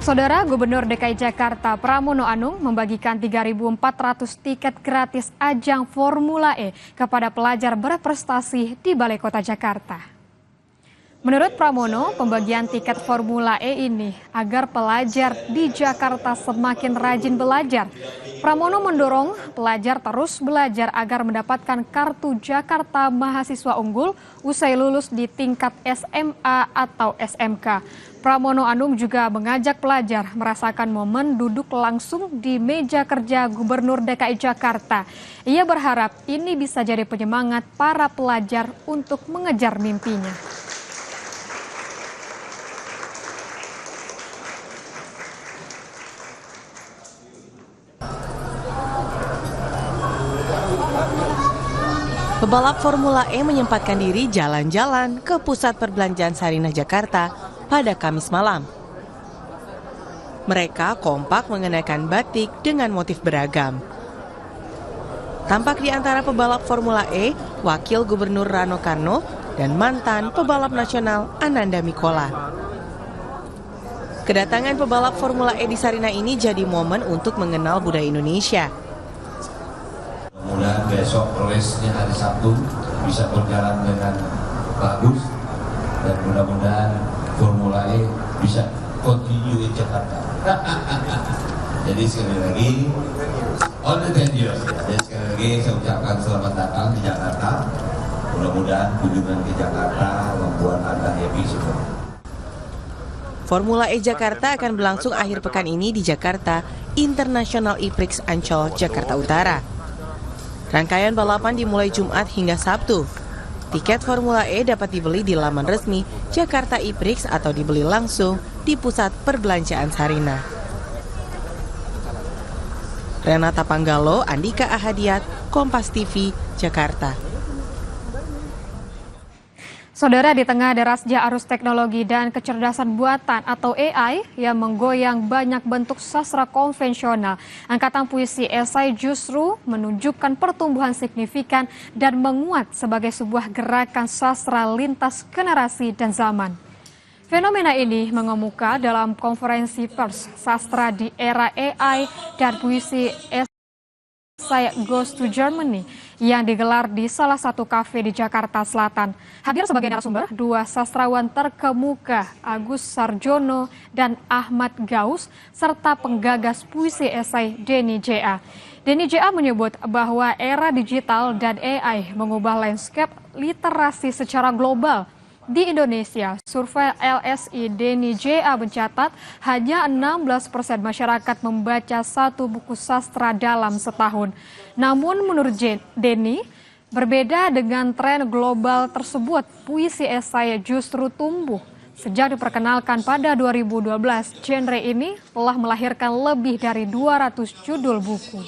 Saudara Gubernur DKI Jakarta Pramono Anung membagikan 3.400 tiket gratis ajang Formula E kepada pelajar berprestasi di Balai Kota Jakarta. Menurut Pramono, pembagian tiket Formula E ini agar pelajar di Jakarta semakin rajin belajar. Pramono mendorong pelajar terus belajar agar mendapatkan kartu Jakarta Mahasiswa Unggul usai lulus di tingkat SMA atau SMK. Pramono Anung juga mengajak pelajar merasakan momen duduk langsung di meja kerja Gubernur DKI Jakarta. Ia berharap ini bisa jadi penyemangat para pelajar untuk mengejar mimpinya. Pebalap Formula E menyempatkan diri jalan-jalan ke pusat perbelanjaan Sarinah Jakarta pada Kamis malam. Mereka kompak mengenakan batik dengan motif beragam. Tampak di antara pebalap Formula E, Wakil Gubernur Rano Karno dan mantan pebalap nasional Ananda Mikola. Kedatangan pebalap Formula E di Sarinah ini jadi momen untuk mengenal budaya Indonesia. Mudah-mudahan besok race-nya hari Sabtu bisa berjalan dengan bagus dan mudah-mudahan Formula E bisa continue di Jakarta. Jadi sekali lagi, all the 10 years. Jadi sekali lagi saya ucapkan selamat datang di Jakarta. Mudah-mudahan kunjungan ke Jakarta membuat Anda happy semua. Formula E Jakarta akan berlangsung akhir pekan ini di Jakarta International E-Prix Ancol, Jakarta Utara. Rangkaian balapan dimulai Jumat hingga Sabtu. Tiket Formula E dapat dibeli di laman resmi Jakarta E-Prix atau dibeli langsung di pusat perbelanjaan Sarinah. Renata Panggalo, Andika Ahadiat, Kompas TV, Jakarta. Saudara, di tengah derasnya arus teknologi dan kecerdasan buatan atau AI yang menggoyang banyak bentuk sastra konvensional, Angkatan Puisi Esai justru menunjukkan pertumbuhan signifikan dan menguat sebagai sebuah gerakan sastra lintas generasi dan zaman. Fenomena ini mengemuka dalam konferensi pers sastra di era AI dan puisi Esai Goes to Germany yang digelar di salah satu kafe di Jakarta Selatan. Hadir sebagai narasumber dua sastrawan terkemuka, Agus Sarjono dan Ahmad Gaus, serta penggagas puisi esai Denny J.A. Denny J.A. menyebut bahwa era digital dan AI mengubah landscape literasi secara global. Di Indonesia, survei LSI Denny J.A. mencatat hanya 16% masyarakat membaca satu buku sastra dalam setahun. Namun menurut Denny, berbeda dengan tren global tersebut, puisi esai justru tumbuh. Sejak diperkenalkan pada 2012, genre ini telah melahirkan lebih dari 200 judul buku.